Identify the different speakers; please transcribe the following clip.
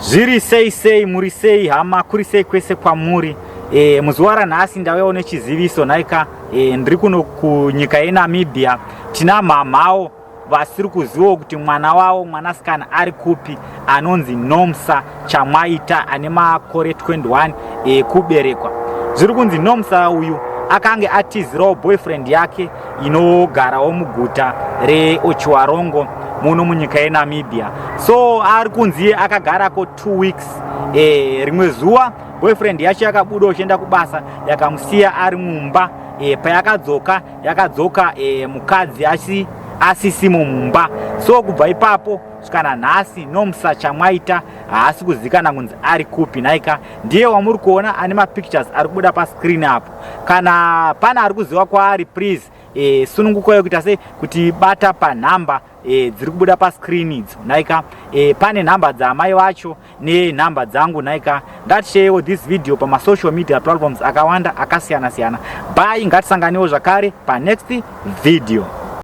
Speaker 1: Zviri sei muri sei hama kuri sei kwese kwamuri. Muzuva ranhasi ndauyawo nechiziviso naika ndiri kuno kunyika yeNamibia. Tina mamao vasiri kuzivawo kuti mwana wavo mwanasikana ari kupi anonzi Nomsa Chamwaita ane makore 21 kuberekwa. Zviri kunzi Nomsa uyu akange atizirawo boyfriend yake inogarawo muguta reOtjiwarongo muno munyika yeNamibia. So ari kunzi akagarako 2 weeks. Rimwe zuva boyfriend yacho yakabuda uchienda kubasa yakamusiya ari mumba. Payakadzoka yakadzoka mukadzi asisimo mumba. So kubva ipapo kusvikana nhasi Nomsa Chamwaita haasi kuzivikanwa kunzi ari kupi naika. Ndiye wamuri kuona ane mapictures ari kubuda pascreen apo. Kana pana ari kuziva kwaari, please sunungukai kuita sei kuti bata panhamba dziri kubuda pascreen idzo naika. Pane nhamba dzamai vacho nenhamba dzangu naika. Ngatisharewo this video pama social media platforms akawanda akasiyana siyana. Bye, ngatisanganewo zvakare pa next video.